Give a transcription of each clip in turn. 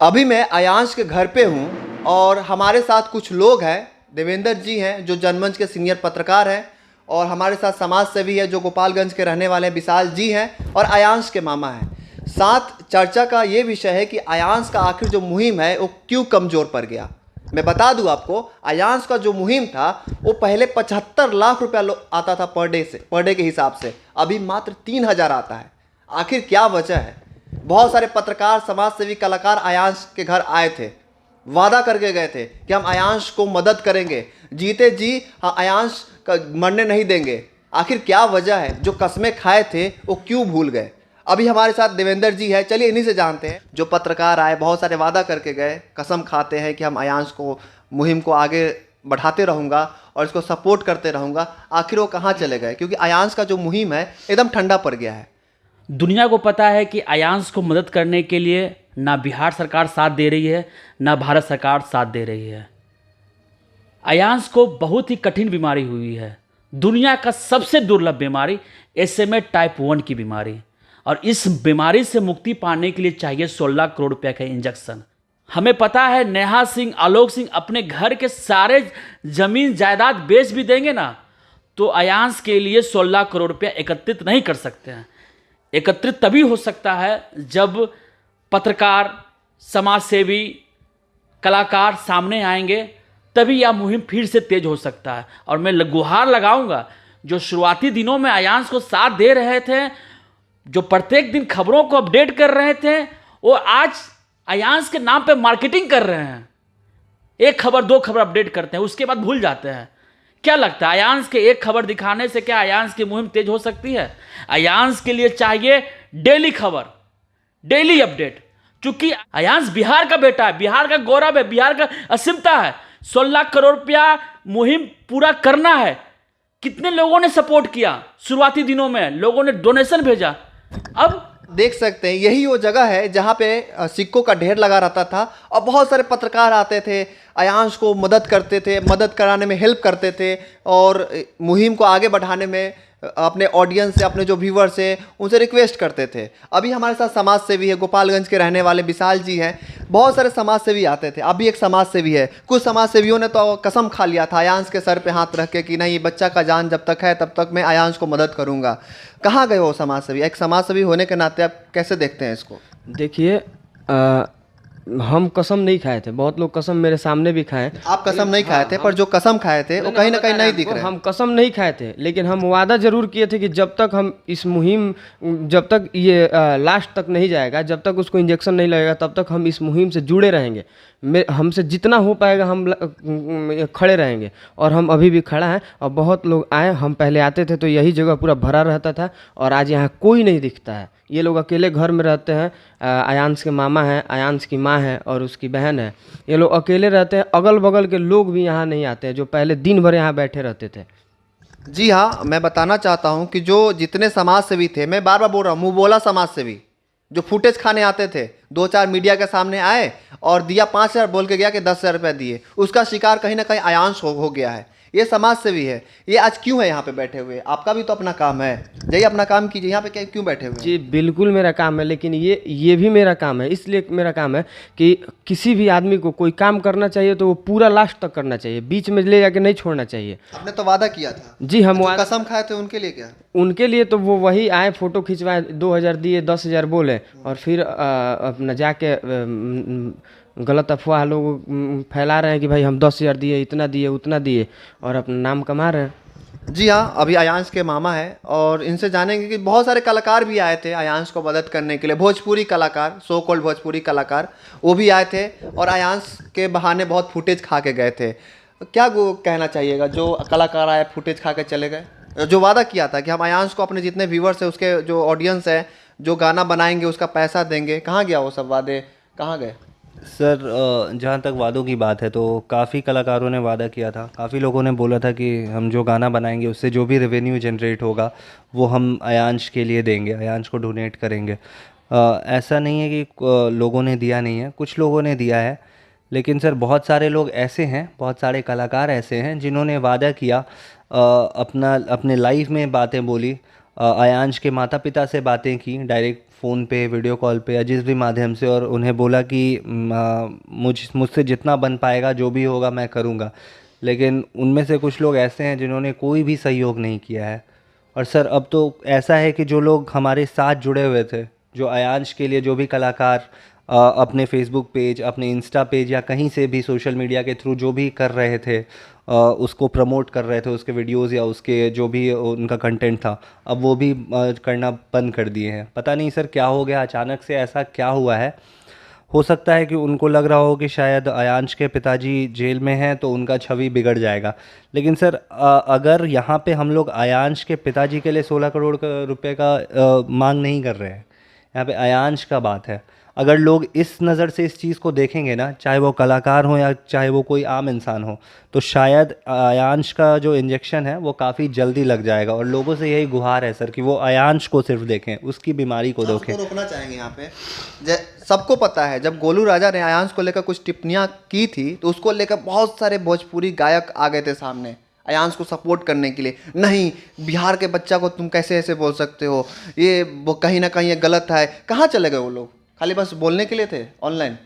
अभी मैं अयांश के घर पे हूँ और हमारे साथ कुछ लोग हैं। देवेंद्र जी हैं जो जनमंच के सीनियर पत्रकार हैं, और हमारे साथ समाज सेवी है जो गोपालगंज के रहने वाले हैं, विशाल जी हैं, और अयांश के मामा हैं। साथ चर्चा का ये विषय है कि अयांश का आखिर जो मुहिम है वो क्यों कमज़ोर पड़ गया। मैं बता दूं आपको, अयांश का जो मुहिम था वो पहले 75 लाख रुपया आता था पर डे के हिसाब से, अभी मात्र 3,000 आता है। आखिर क्या वजह है? बहुत सारे पत्रकार, समाज सेवी, कलाकार अयांश के घर आए थे, वादा करके गए थे कि हम अयांश को मदद करेंगे, जीते जी हम अयांश का मरने नहीं देंगे। आखिर क्या वजह है? जो कस्में खाए थे वो क्यों भूल गए? अभी हमारे साथ देवेंद्र जी है, चलिए इन्हीं से जानते हैं। जो पत्रकार आए, बहुत सारे वादा करके गए, कसम खाते हैं कि हम अयांश को, मुहिम को आगे बढ़ाते रहूँगा और इसको सपोर्ट करते रहूँगा, आखिर वो कहाँ चले गए? क्योंकि अयांश का जो मुहिम है एकदम ठंडा पड़ गया है। दुनिया को पता है कि अयांश को मदद करने के लिए ना बिहार सरकार साथ दे रही है, ना भारत सरकार साथ दे रही है। अयांश को बहुत ही कठिन बीमारी हुई है, दुनिया का सबसे दुर्लभ बीमारी, SMA टाइप 1 की बीमारी। और इस बीमारी से मुक्ति पाने के लिए चाहिए 16 करोड़ रुपए का इंजेक्शन। हमें पता है नेहा सिंह, आलोक सिंह अपने घर के सारे जमीन जायदाद बेच भी देंगे ना, तो अयांश के लिए 16 करोड़ रुपया एकत्रित नहीं कर सकते हैं। एकत्रित तभी हो सकता है जब पत्रकार, समाजसेवी, कलाकार सामने आएंगे, तभी यह मुहिम फिर से तेज हो सकता है। और मैं गुहार लगाऊंगा, जो शुरुआती दिनों में अयांश को साथ दे रहे थे, जो प्रत्येक दिन खबरों को अपडेट कर रहे थे, वो आज अयांश के नाम पे मार्केटिंग कर रहे हैं। एक खबर, दो खबर अपडेट करते हैं, उसके बाद भूल जाते हैं। क्या लगता है, अयांश के एक खबर दिखाने से क्या अयांश की मुहिम तेज हो सकती है? अयांश के लिए चाहिए डेली खबर, डेली अपडेट। क्योंकि अयांश बिहार का बेटा है, बिहार का गौरव है, बिहार का अस्मिता है। 16 करोड़ रुपया मुहिम पूरा करना है। कितने लोगों ने सपोर्ट किया? शुरुआती दिनों में लोगों ने डोनेशन भेजा। अब देख सकते हैं, यही वो जगह है जहाँ पे सिक्कों का ढेर लगा रहता था और बहुत सारे पत्रकार आते थे, अयांश को मदद करते थे, मदद कराने में हेल्प करते थे, और मुहिम को आगे बढ़ाने में अपने ऑडियंस से, अपने जो व्यूअर से, उनसे रिक्वेस्ट करते थे। अभी हमारे साथ समाज सेवी है, गोपालगंज के रहने वाले विशाल जी हैं। बहुत सारे समाज सेवी आते थे, अभी एक समाज सेवी है। कुछ समाज सेवियों ने तो कसम खा लिया था अयांश के सर पे हाथ रख के कि नहीं, बच्चा का जान जब तक है तब तक मैं अयांश को मदद करूंगा। कहाँ गए वो समाज सेवी? एक समाज सेवी होने के नाते आप कैसे देखते हैं इसको? देखिए, हम कसम नहीं खाए थे, बहुत लोग कसम मेरे सामने भी खाए। आप कसम नहीं खाए थे, पर जो कसम खाए थे वो कहीं ना कहीं नहीं दिख रहे। हम कसम नहीं खाए थे, लेकिन हम वादा जरूर किए थे कि जब तक हम इस मुहिम, जब तक ये लास्ट तक नहीं जाएगा, जब तक उसको इंजेक्शन नहीं लगेगा, तब तक हम इस मुहिम से जुड़े रहेंगे। हमसे जितना हो पाएगा हम खड़े रहेंगे, और हम अभी भी खड़ा हैं। और बहुत लोग आए, हम पहले आते थे तो यही जगह पूरा भरा रहता था, और आज यहाँ कोई नहीं दिखता है। ये लोग अकेले घर में रहते हैं। अयांश के मामा हैं, अयांश की माँ है और उसकी बहन है। ये लोग अकेले रहते हैं, अगल बगल के लोग भी यहाँ नहीं आते हैं, जो पहले दिन भर यहाँ बैठे रहते थे। जी हाँ, मैं बताना चाहता हूँ कि जो जितने समाज सेवी थे, मैं बार बार बोल रहा हूँ, मुँह बोला समाज सेवी, जो फुटेज खाने आते थे, 2-4 मीडिया के सामने आए और दिया 5,000, बोल के गया कि 10,000 रुपये दिए, उसका शिकार कहीं ना कहीं अयांश हो गया है। ये समाज सेवी है। ये आज क्यों है यहाँ पे बैठे हुए? आपका भी तो अपना काम है, जाइए अपना काम कीजिए। यहाँ पे क्यों बैठे हुए? जी बिल्कुल मेरा काम है, लेकिन ये भी मेरा काम है। इसलिए मेरा काम है कि किसी भी आदमी को कोई काम करना चाहिए तो वो पूरा लास्ट तक करना चाहिए, बीच में ले जाके नहीं छोड़ना चाहिए। आपने तो वादा किया था। जी, हम कसम खाए थे, उनके लिए क्या? उनके लिए तो वो वही आए, फोटो खिंचवाए, 2,000 दिए, 10,000 बोले, और फिर अपना जाके गलत अफवाह लोग फैला रहे हैं कि भाई हम 10,000 दिए, इतना दिए, उतना दिए, और अपना नाम कमा रहे हैं। जी हाँ, अभी अयांश के मामा है और इनसे जानेंगे कि बहुत सारे कलाकार भी आए थे अयांश को मदद करने के लिए। भोजपुरी कलाकार, सो कॉल्ड भोजपुरी कलाकार, वो भी आए थे और अयांश के बहाने बहुत फुटेज खा के गए थे। क्या कहना चाहिएगा, जो कलाकार आए फुटेज खा के चले गए? जो वादा किया था कि हम अयांश को, अपने जितने व्यूवर्स है, उसके जो ऑडियंस है, जो गाना बनाएंगे उसका पैसा देंगे, कहाँ गया वो सब वादे? कहाँ गए? सर, जहाँ तक वादों की बात है तो काफ़ी कलाकारों ने वादा किया था, काफ़ी लोगों ने बोला था कि हम जो गाना बनाएंगे उससे जो भी रेवेन्यू जनरेट होगा वो हम अयांश के लिए देंगे, अयांश को डोनेट करेंगे। ऐसा नहीं है कि लोगों ने दिया नहीं है, कुछ लोगों ने दिया है, लेकिन सर बहुत सारे लोग ऐसे हैं, बहुत सारे कलाकार ऐसे हैं जिन्होंने वादा किया, अपने लाइफ में बातें बोली, अयांश के माता पिता से बातें की, डायरेक्ट फ़ोन पे, वीडियो कॉल पे या जिस भी माध्यम से, और उन्हें बोला कि मुझसे जितना बन पाएगा, जो भी होगा मैं करूँगा। लेकिन उनमें से कुछ लोग ऐसे हैं जिन्होंने कोई भी सहयोग नहीं किया है। और सर अब तो ऐसा है कि जो लोग हमारे साथ जुड़े हुए थे, जो अयांश के लिए जो भी कलाकार अपने फेसबुक पेज, अपने इंस्टा पेज या कहीं से भी सोशल मीडिया के थ्रू जो भी कर रहे थे, उसको प्रमोट कर रहे थे, उसके वीडियोस या उसके जो भी उनका कंटेंट था, अब वो भी करना बंद कर दिए हैं। पता नहीं सर क्या हो गया, अचानक से ऐसा क्या हुआ है। हो सकता है कि उनको लग रहा हो कि शायद अयांश के पिताजी जेल में हैं तो उनका छवि बिगड़ जाएगा। लेकिन सर अगर यहाँ पे हम लोग अयांश के पिताजी के लिए 16 करोड़ रुपए का मांग नहीं कर रहे हैं, यहाँ पे अयांश का बात है। अगर लोग इस नज़र से इस चीज़ को देखेंगे ना, चाहे वो कलाकार हो या चाहे वो कोई आम इंसान हो, तो शायद अयांश का जो इंजेक्शन है वो काफ़ी जल्दी लग जाएगा। और लोगों से यही गुहार है सर कि वो अयांश को सिर्फ देखें, उसकी बीमारी को देखें। उसको रोकना चाहेंगे यहाँ पे। सबको पता है जब गोलू राजा ने अयांश को लेकर कुछ टिप्पणियाँ की थी तो उसको लेकर बहुत सारे भोजपुरी गायक आ गए थे सामने अयांश को सपोर्ट करने के लिए। नहीं, बिहार के बच्चा को तुम कैसे ऐसे बोल सकते हो, ये वो कहीं ना कहीं ये गलत है। कहाँ चले गए वो लोग? खाली बस बोलने के लिए थे ऑनलाइन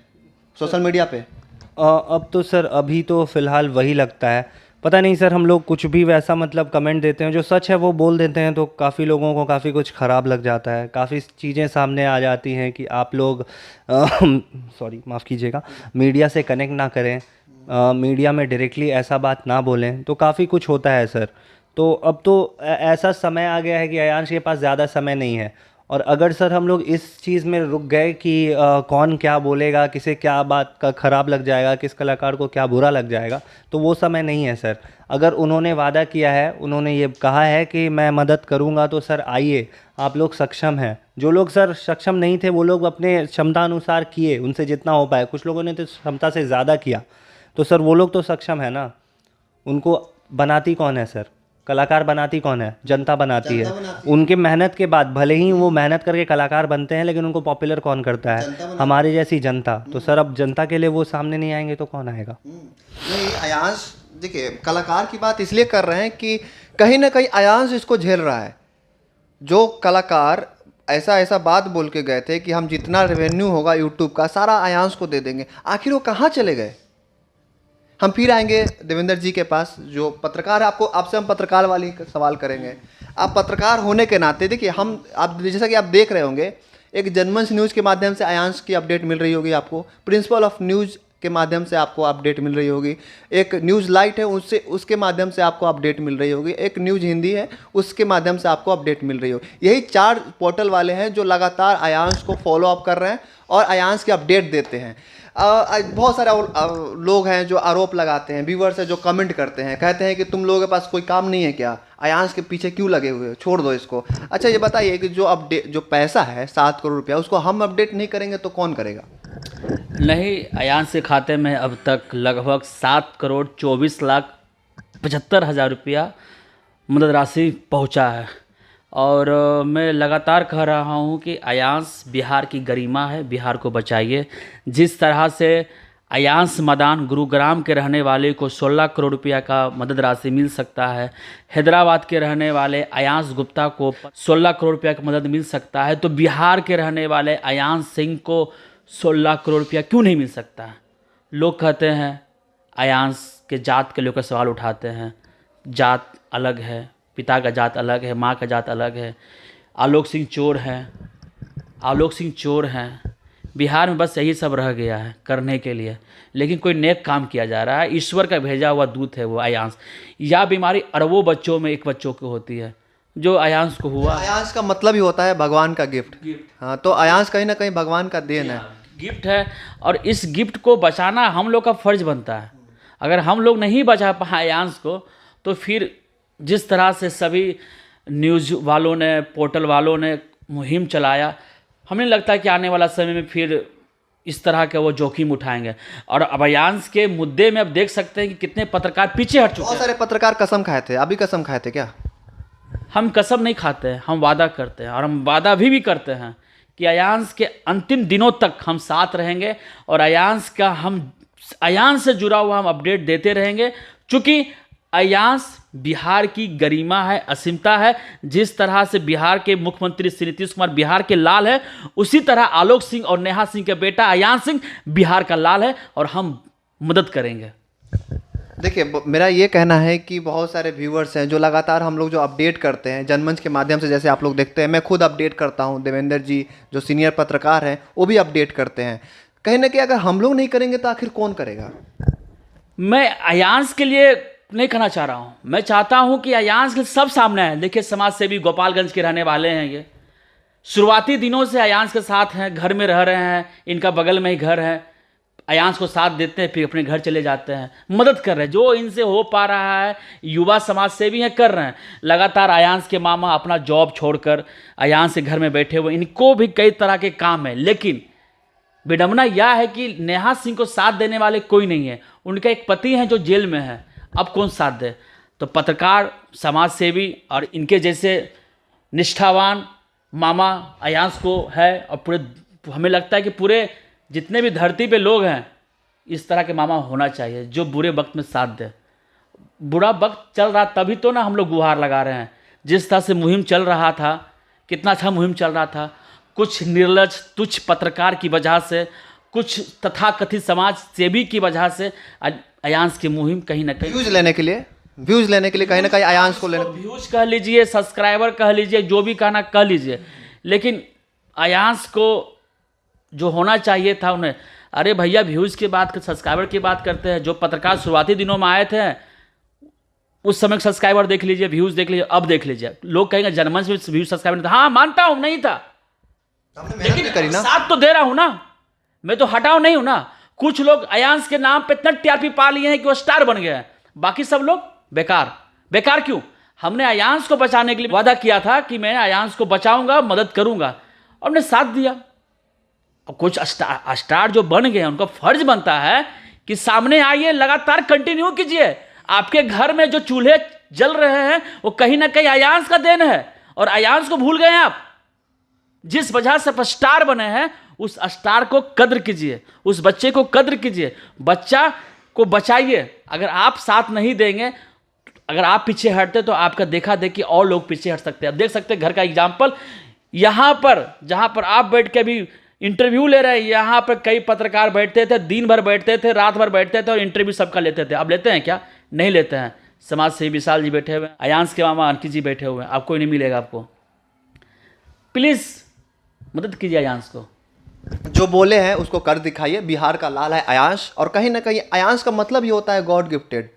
सोशल मीडिया पे। अब तो सर अभी तो फ़िलहाल वही लगता है। पता नहीं सर, हम लोग कुछ भी वैसा मतलब कमेंट देते हैं, जो सच है वो बोल देते हैं, तो काफ़ी लोगों को काफ़ी कुछ ख़राब लग जाता है। काफ़ी चीज़ें सामने आ जाती हैं कि आप लोग सॉरी माफ़ कीजिएगा, मीडिया से कनेक्ट ना करें, मीडिया में डायरेक्टली ऐसा बात ना बोलें, तो काफ़ी कुछ होता है सर। तो अब तो ऐसा समय आ गया है कि अयांश के पास ज़्यादा समय नहीं है। और अगर सर हम लोग इस चीज़ में रुक गए कि कौन क्या बोलेगा, किसे क्या बात का ख़राब लग जाएगा, किस कलाकार को क्या बुरा लग जाएगा, तो वो समय नहीं है सर। अगर उन्होंने वादा किया है, उन्होंने ये कहा है कि मैं मदद करूंगा, तो सर आइए, आप लोग सक्षम हैं। जो लोग सर सक्षम नहीं थे वो लोग अपने क्षमता अनुसार किए, उनसे जितना हो पाए। कुछ लोगों ने तो क्षमता से ज़्यादा किया, तो सर वो लोग तो सक्षम है ना। उनको बनाती कौन है सर? कलाकार बनाती कौन है? जनता बनाती है। उनके मेहनत के बाद भले ही वो मेहनत करके कलाकार बनते हैं, लेकिन उनको पॉपुलर कौन करता है? हमारे जैसी जनता। तो सर अब जनता के लिए वो सामने नहीं आएंगे तो कौन आएगा? नहीं, अयांश देखिए कलाकार की बात इसलिए कर रहे हैं कि कहीं ना कहीं अयांश इसको झेल रहा है। जो कलाकार ऐसा ऐसा बात बोल के गए थे कि हम जितना रेवेन्यू होगा यूट्यूब का सारा अयांश को दे देंगे, आखिर वो कहाँ चले गए? हम फिर आएंगे देवेंद्र जी के पास, जो पत्रकार है। आपसे हम पत्रकार वाली सवाल करेंगे। आप पत्रकार होने के नाते देखिए, आप जैसा कि आप देख रहे होंगे, एक जनमंच न्यूज़ के माध्यम से अयांश की अपडेट मिल रही होगी आपको, प्रिंसिपल ऑफ न्यूज़ के माध्यम से आपको अपडेट मिल रही होगी, एक न्यूज़ लाइट है उसके माध्यम से आपको अपडेट मिल रही होगी, एक न्यूज़ हिंदी है उसके माध्यम से आपको अपडेट मिल रही होगी। यही 4 पोर्टल वाले हैं जो लगातार अयांश को फॉलो अप कर रहे हैं और अयांश की अपडेट देते हैं। बहुत सारे लोग हैं जो आरोप लगाते हैं, व्यूअर्स है जो कमेंट करते हैं, कहते हैं कि तुम लोगों के पास कोई काम नहीं है क्या, अयांश के पीछे क्यों लगे हुए हो, छोड़ दो इसको। अच्छा ये बताइए कि जो पैसा है 7 करोड़ रुपया, उसको हम अपडेट नहीं करेंगे तो कौन करेगा? नहीं, अयांश के खाते में अब तक लगभग 7,24,75,000 रुपया मदद राशि पहुंचा है। और मैं लगातार कह रहा हूं कि अयांश बिहार की गरिमा है, बिहार को बचाइए। जिस तरह से अयांश मदान गुरुग्राम के रहने वाले को 16 करोड़ रुपया का मदद राशि मिल सकता है, हैदराबाद के रहने वाले अयांश गुप्ता को 16 करोड़ रुपया की मदद मिल सकता है, तो बिहार के रहने वाले अयांश सिंह को 16 करोड़ रुपया क्यों नहीं मिल सकता है? लोग कहते हैं, अयांश के जात के लेकर सवाल उठाते हैं, जात अलग है, पिता का जात अलग है, माँ का जात अलग है। आलोक सिंह चोर हैं। बिहार में बस यही सब रह गया है करने के लिए, लेकिन कोई नेक काम किया जा रहा है। ईश्वर का भेजा हुआ दूत है वो अयांश। यह बीमारी अरबों बच्चों में एक बच्चों को होती है, जो अयांश को हुआ। अयांश का मतलब ही होता है भगवान का गिफ्ट। हाँ, तो अयांश कहीं ना कहीं भगवान का देन है, गिफ्ट है। और इस गिफ्ट को बचाना हम लोग का फर्ज बनता है। अगर हम लोग नहीं बचा पाए अयांश को, तो फिर जिस तरह से सभी न्यूज़ वालों ने, पोर्टल वालों ने मुहिम चलाया, हमें लगता है कि आने वाला समय में फिर इस तरह के वो जोखिम उठाएंगे। और अब अयांश के मुद्दे में अब देख सकते हैं कि कितने पत्रकार पीछे हट चुके हैं। बहुत सारे पत्रकार कसम खाए थे, अभी कसम खाए थे क्या? हम कसम नहीं खाते हैं, हम वादा करते हैं, और हम वादा भी करते हैं कि अयांश के अंतिम दिनों तक हम साथ रहेंगे और अयांश से जुड़ा हुआ हम अपडेट देते रहेंगे। चूँकि अयांश बिहार की गरिमा है, असीमता है। जिस तरह से बिहार के मुख्यमंत्री श्री नीतीश कुमार बिहार के लाल है, उसी तरह आलोक सिंह और नेहा सिंह के बेटा अयांश सिंह बिहार का लाल है, और हम मदद करेंगे। देखिए, मेरा ये कहना है कि बहुत सारे व्यूअर्स हैं जो लगातार हम लोग जो अपडेट करते हैं जनमंच के माध्यम से, जैसे आप लोग देखते हैं, मैं खुद अपडेट करता हूं, देवेंद्र जी जो सीनियर पत्रकार हैं वो भी अपडेट करते हैं। कहीं ना कहीं अगर हम लोग नहीं करेंगे तो आखिर कौन करेगा? मैं अयांश के लिए नहीं कहना चाह रहा हूँ, मैं चाहता हूँ कि अयांश के सब सामने है। देखिए, समाज सेवी गोपालगंज के रहने वाले हैं, ये शुरुआती दिनों से अयांश के साथ हैं, घर में रह रहे हैं, इनका बगल में ही घर है, अयांश को साथ देते हैं, फिर अपने घर चले जाते हैं, मदद कर रहे हैं, जो इनसे हो पा रहा है। युवा समाज सेवी हैं, कर रहे हैं लगातार। अयांश के मामा अपना जॉब छोड़कर अयांश के घर में बैठे हुए, इनको भी कई तरह के काम है। लेकिन विडंबना यह है कि नेहा सिंह को साथ देने वाले कोई नहीं है। उनका एक पति है जो जेल में है, अब कौन साथ दे? तो पत्रकार, समाज सेवी और इनके जैसे निष्ठावान मामा अयांश को है, और पूरे हमें लगता है कि पूरे जितने भी धरती पे लोग हैं, इस तरह के मामा होना चाहिए जो बुरे वक्त में साथ दे। बुरा वक्त चल रहा तभी तो ना हम लोग गुहार लगा रहे हैं। जिस तरह से मुहिम चल रहा था, कितना अच्छा मुहिम चल रहा था, कुछ निर्लज तुच्छ पत्रकार की वजह से, कुछ तथाकथित समाज सेवी की वजह से अयांश की मुहिम कहीं ना कहीं व्यूज लेने के लिए कहीं ना कहीं अयांश को लेने, व्यूज कह लीजिए, सब्सक्राइबर कह लीजिए, जो भी कहना कह लीजिए, लेकिन अयांश को जो होना चाहिए था उन्हें। अरे भैया, व्यूज की बात, सब्सक्राइबर की बात करते हैं। जो पत्रकार शुरुआती दिनों में आए थे, उस समय सब्सक्राइबर देख लीजिए, व्यूज देख लीजिए, अब देख लीजिए। लोग कहेंगे जनमंच में व्यूज सब्सक्राइबर नहीं था। हाँ, मानता हूं नहीं था, लेकिन साथ तो दे रहा हूं ना, मैं तो हटाओ नहीं हूं ना। कुछ लोग अयांश के नाम पे इतना टीआरपी पा लिए हैं कि वो स्टार बन गए हैं, बाकी सब लोग बेकार। बेकार क्यों? हमने अयांश को बचाने के लिए वादा किया था कि मैं अयांश को बचाऊंगा, मदद करूंगा, और हमने साथ दिया। अब कुछ स्टार जो बन गए, उनका फर्ज बनता है कि सामने आइए, लगातार कंटिन्यू कीजिए। आपके घर में जो चूल्हे जल रहे हैं वो कहीं ना कहीं अयांश का देन है, और अयांश को भूल गए आप। जिस वजह से आप स्टार बने हैं, उस स्टार को कद्र कीजिए, उस बच्चे को कद्र कीजिए, बच्चा को बचाइए। अगर आप साथ नहीं देंगे, अगर आप पीछे हटते, तो आपका देखा देखी और लोग पीछे हट सकते हैं। अब देख सकते हैं घर का एग्जाम्पल, यहाँ पर जहाँ पर आप बैठ के भी इंटरव्यू ले रहे हैं, यहाँ पर कई पत्रकार बैठते थे, दिन भर बैठते थे, रात भर बैठते थे और इंटरव्यू सबका लेते थे। अब लेते हैं क्या? नहीं लेते हैं। समाज सेवी विशाल जी बैठे हुए हैं, अयांश के मामा अंकित जी बैठे हुए हैं, आपको नहीं मिलेगा। आपको प्लीज़ मदद कीजिए अयांश को। जो बोले हैं उसको कर दिखाइए। बिहार का लाल है अयांश, और कहीं ना कहीं अयांश का मतलब ही होता है गॉड गिफ्टेड।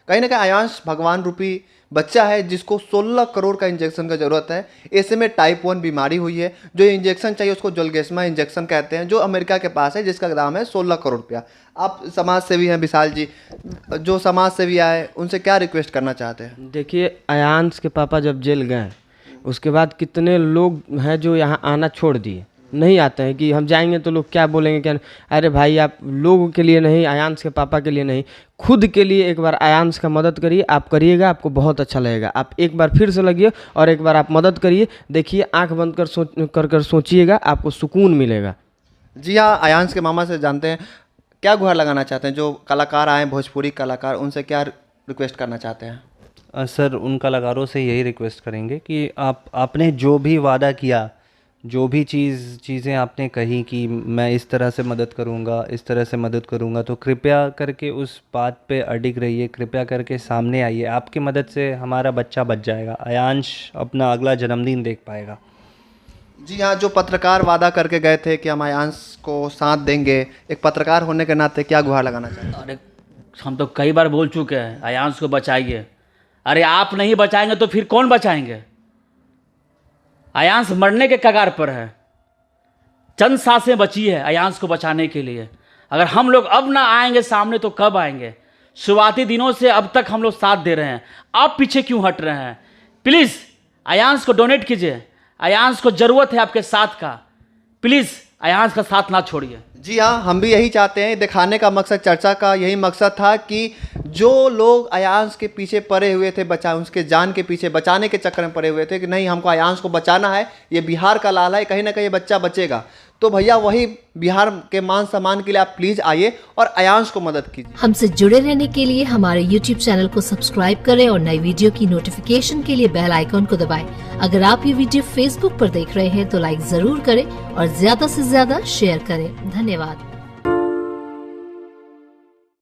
कहीं ना कहीं अयांश भगवान रूपी बच्चा है जिसको 16 करोड़ का इंजेक्शन का ज़रूरत है। ऐसे में टाइप 1 बीमारी हुई है, जो इंजेक्शन चाहिए उसको जोलगेस्मा इंजेक्शन कहते हैं, जो अमेरिका के पास है, जिसका दाम है 16 करोड़ रुपया। आप समाज सेवी हैं विशाल जी, जो समाज सेवी आए उनसे क्या रिक्वेस्ट करना चाहते हैं? देखिए, अयांश के पापा जब जेल गए, उसके बाद कितने लोग हैं जो यहाँ आना छोड़ दिए, नहीं आते हैं कि हम जाएंगे तो लोग क्या बोलेंगे, क्या। अरे भाई, आप लोगों के लिए नहीं, अयांश के पापा के लिए नहीं, खुद के लिए एक बार अयांश का मदद करिए। आप करिएगा, आपको बहुत अच्छा लगेगा। आप एक बार फिर से लगिए और एक बार आप मदद करिए, देखिए, आंख बंद कर सोचिएगा, आपको सुकून मिलेगा। जी हाँ, अयांश के मामा से जानते हैं क्या गुहार लगाना चाहते हैं। जो कलाकार आए, भोजपुरी कलाकार, उनसे क्या रिक्वेस्ट करना चाहते हैं? सर, उन कलाकारों से यही रिक्वेस्ट करेंगे कि आपने जो भी वादा किया, जो भी चीज़ें आपने कही कि मैं इस तरह से मदद करूंगा, इस तरह से मदद करूंगा, तो कृपया करके उस बात पे अडिग रहिए, कृपया करके सामने आइए। आपकी मदद से हमारा बच्चा बच जाएगा, अयांश अपना अगला जन्मदिन देख पाएगा। जी हाँ, जो पत्रकार वादा करके गए थे कि हम अयांश को साथ देंगे, एक पत्रकार होने के नाते क्या गुहार लगाना चाहते हैं? अरे, हम तो कई बार बोल चुके हैं, अयांश को बचाइए। अरे, आप नहीं बचाएंगे तो फिर कौन बचाएंगे? अयांश मरने के कगार पर है, चंद सांसें बची है अयांश को बचाने के लिए। अगर हम लोग अब ना आएंगे सामने तो कब आएंगे? शुरुआती दिनों से अब तक हम लोग साथ दे रहे हैं, आप पीछे क्यों हट रहे हैं? प्लीज़ अयांश को डोनेट कीजिए, अयांश को ज़रूरत है आपके साथ का। प्लीज़ अयांश का साथ ना छोड़िए। जी हाँ, हम भी यही चाहते हैं। दिखाने का मकसद, चर्चा का यही मकसद था कि जो लोग अयांश के पीछे पड़े हुए थे, उसके जान के पीछे बचाने के चक्कर में पड़े हुए थे कि नहीं, हमको अयांश को बचाना है, ये बिहार का लाल है, कहीं ना कहीं ये बच्चा बचेगा, तो भैया वही बिहार के मान सम्मान के लिए आप प्लीज आइए और अयांश को मदद कीजिए। हमसे जुड़े रहने के लिए हमारे YouTube चैनल को सब्सक्राइब करें और नई वीडियो की नोटिफिकेशन के लिए बेल आइकॉन को दबाएं। अगर आप ये वीडियो Facebook पर देख रहे हैं तो लाइक जरूर करें और ज्यादा से ज्यादा शेयर करें। धन्यवाद।